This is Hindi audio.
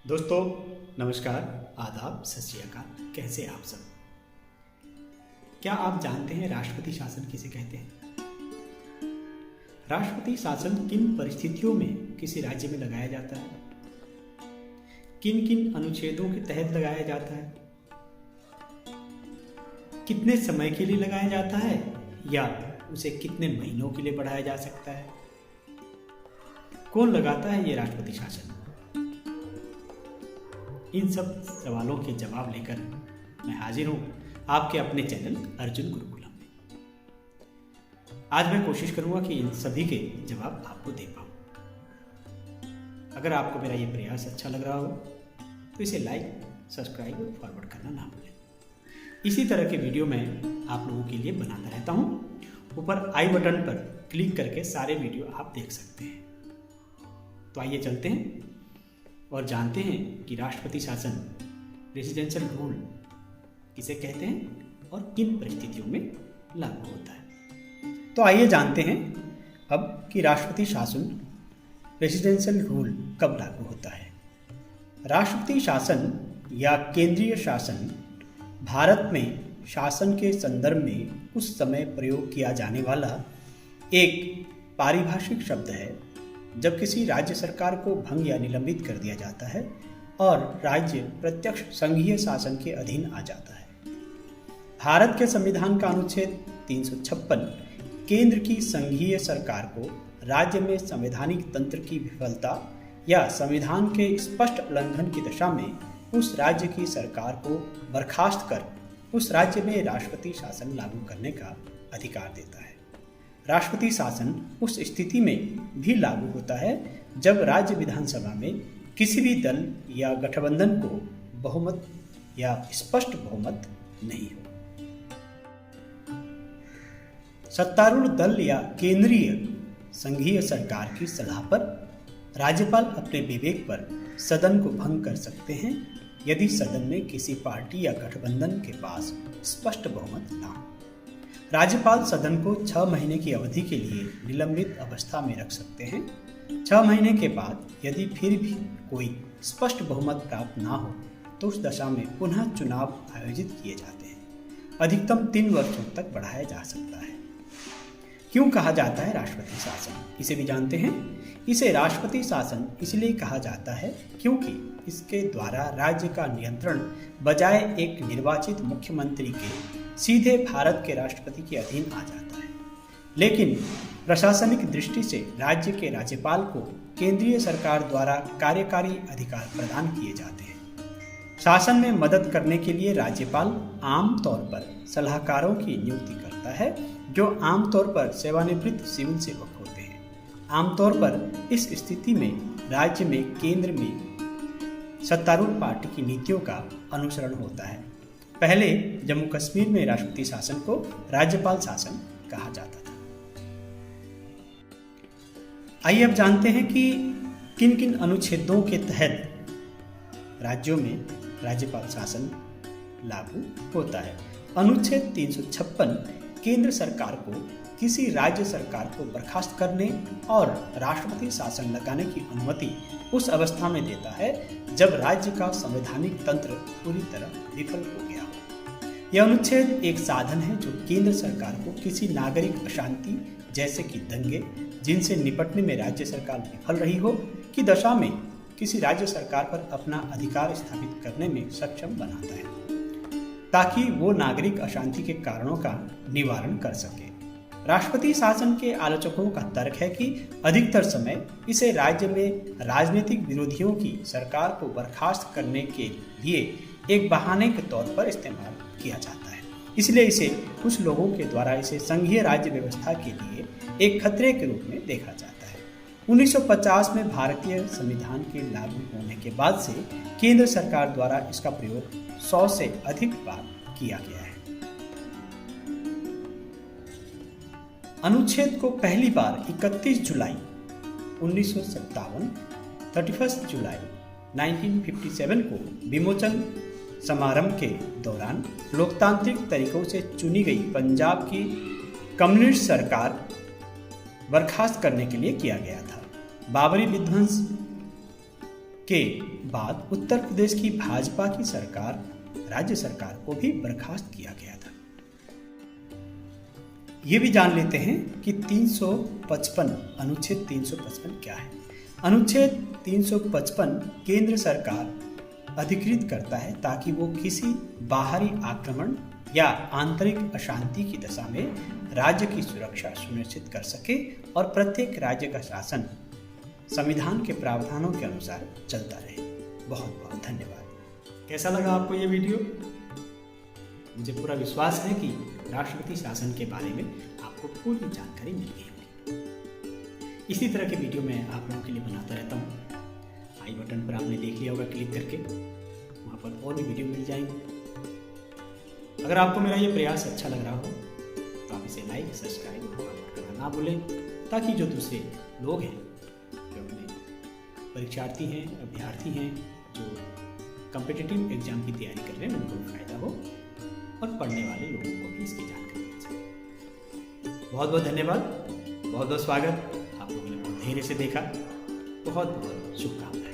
दोस्तों नमस्कार, आदाब, सत श्री अकाल। कैसे आप सब? क्या आप जानते हैं राष्ट्रपति शासन किसे कहते हैं? राष्ट्रपति शासन किन परिस्थितियों में किसी राज्य में लगाया जाता है, किन किन अनुच्छेदों के तहत लगाया जाता है, कितने समय के लिए लगाया जाता है या उसे कितने महीनों के लिए बढ़ाया जा सकता है, कौन लगाता है ये राष्ट्रपति शासन? इन सब सवालों के जवाब लेकर मैं हाजिर हूं आपके अपने चैनल अर्जुन गुरुकुलम में। आज मैं कोशिश करूंगा कि इन सभी के जवाब आपको दे पाऊं। अगर आपको मेरा ये प्रयास अच्छा लग रहा हो तो इसे लाइक, सब्सक्राइब और फॉरवर्ड करना ना भूलें। इसी तरह के वीडियो मैं आप लोगों के लिए बनाता रहता हूं। ऊपर आई बटन पर क्लिक करके सारे वीडियो आप देख सकते हैं। तो आइए चलते हैं और जानते हैं कि राष्ट्रपति शासन, रेसिडेंशियल रूल किसे कहते हैं और किन परिस्थितियों में लागू होता है। तो आइए जानते हैं अब कि राष्ट्रपति शासन, रेसिडेंशियल रूल कब लागू होता है। राष्ट्रपति शासन या केंद्रीय शासन भारत में शासन के संदर्भ में उस समय प्रयोग किया जाने वाला एक पारिभाषिक शब्द है जब किसी राज्य सरकार को भंग या निलंबित कर दिया जाता है और राज्य प्रत्यक्ष संघीय शासन के अधीन आ जाता है। भारत के संविधान का अनुच्छेद 356 केंद्र की संघीय सरकार को राज्य में संवैधानिक तंत्र की विफलता या संविधान के स्पष्ट उल्लंघन की दशा में उस राज्य की सरकार को बर्खास्त कर उस राज्य में राष्ट्रपति शासन लागू करने का अधिकार देता है। राष्ट्रपति शासन उस स्थिति में भी लागू होता है जब राज्य विधानसभा में किसी भी दल या गठबंधन को बहुमत या स्पष्ट बहुमत नहीं हो। सत्तारूढ़ दल या केंद्रीय संघीय सरकार की सलाह पर राज्यपाल अपने विवेक पर सदन को भंग कर सकते हैं यदि सदन में किसी पार्टी या गठबंधन के पास स्पष्ट बहुमत ना हो। राज्यपाल सदन को 6 महीने की अवधि के लिए निलंबित अवस्था में रख सकते हैं। 6 महीने के बाद यदि फिर भी कोई स्पष्ट बहुमत प्राप्त ना हो तो उस दशा में पुनः चुनाव आयोजित किए जाते हैं। अधिकतम 3 वर्षों तक बढ़ाया जा सकता है। क्यों कहा जाता है राष्ट्रपति शासन, इसे भी जानते हैं। इसे राष्ट्रपति शासन इसलिए कहा जाता है क्योंकि इसके द्वारा राज्य का नियंत्रण बजाय एक निर्वाचित मुख्यमंत्री के सीधे भारत के राष्ट्रपति के अधीन आ जाता है। लेकिन प्रशासनिक दृष्टि से राज्य के राज्यपाल को केंद्रीय सरकार द्वारा कार्यकारी अधिकार प्रदान किए जाते हैं। शासन में मदद करने के लिए राज्यपाल आमतौर पर सलाहकारों की नियुक्ति करता है जो आमतौर पर सेवानिवृत्त सिविल सेवक होते हैं। आमतौर पर इस स्थिति में राज्य में केंद्र में सत्तारूढ़ पार्टी की नीतियों का अनुसरण होता है। पहले जम्मू कश्मीर में राष्ट्रपति शासन को राज्यपाल शासन कहा जाता था। आइए अब जानते हैं कि किन किन अनुच्छेदों के तहत राज्यों में राज्यपाल शासन लागू होता है। अनुच्छेद 356 केंद्र सरकार को किसी राज्य सरकार को बर्खास्त करने और राष्ट्रपति शासन लगाने की अनुमति उस अवस्था में देता है जब राज्य का संवैधानिक तंत्र पूरी तरह विफल हो गया हो। यह अनुच्छेद एक साधन है जो केंद्र सरकार को किसी नागरिक अशांति जैसे कि दंगे जिनसे निपटने में राज्य सरकार विफल रही हो की दशा में किसी राज्य सरकार पर अपना अधिकार स्थापित करने में सक्षम बनाता है ताकि वो नागरिक अशांति के कारणों का निवारण कर सके। राष्ट्रपति शासन के आलोचकों का तर्क है कि अधिकतर समय इसे राज्य में राजनीतिक विरोधियों की सरकार को बर्खास्त करने के लिए एक बहाने के तौर पर इस्तेमाल किया जाता है। इसलिए इसे कुछ लोगों के द्वारा इसे संघीय राज्य व्यवस्था के लिए एक खतरे के रूप में देखा जाता है। 1950 में भारतीय संविधान के लागू होने के बाद से केंद्र सरकार द्वारा इसका प्रयोग 100 से अधिक बार किया गया है। अनुच्छेद को पहली बार 31 जुलाई 1957, 31 जुलाई 1957 को विमोचन समारंभ के दौरान लोकतांत्रिक तरीकों से चुनी गई पंजाब की कम्युनिस्ट सरकार बर्खास्त करने के लिए किया गया था। बाबरी विध्वंस के बाद उत्तर प्रदेश की भाजपा की सरकार, राज्य सरकार को भी बर्खास्त किया गया था। ये भी जान लेते हैं कि 355 अनुच्छेद 355 क्या है। अनुच्छेद 355 केंद्र सरकार अधिकृत करता है ताकि वो किसी बाहरी आक्रमण या आंतरिक अशांति की दशा में राज्य की सुरक्षा सुनिश्चित कर सके और प्रत्येक राज्य का शासन संविधान के प्रावधानों के अनुसार चलता रहे। बहुत बहुत धन्यवाद। कैसा लगा आपको ये वीडियो? मुझे पूरा विश्वास है कि राष्ट्रपति शासन के बारे में आपको पूरी जानकारी मिल गई होगी। इसी तरह के वीडियो मैं आप लोगों के लिए बनाता रहता हूँ। आई बटन पर आपने देख लिया होगा क्लिक करके, वहाँ पर और भी वीडियो मिल जाएंगे। अगर आपको मेरा ये प्रयास अच्छा लग रहा हो तो आप इसे लाइक, सब्सक्राइब और फॉरवर्ड करना ना भूलें, ताकि जो दूसरे लोग हैं, जो अपने परीक्षार्थी हैं, अभ्यर्थी हैं, जो कॉम्पिटिटिव एग्जाम की तैयारी कर रहे हैं, उनको फायदा हो और पढ़ने वाले लोगों को भी इसकी जानकारी मिल सके। बहुत बहुत धन्यवाद, बहुत बहुत स्वागत। आप लोगों ने बहुत धैर्य से देखा। बहुत बहुत शुभकामनाएं।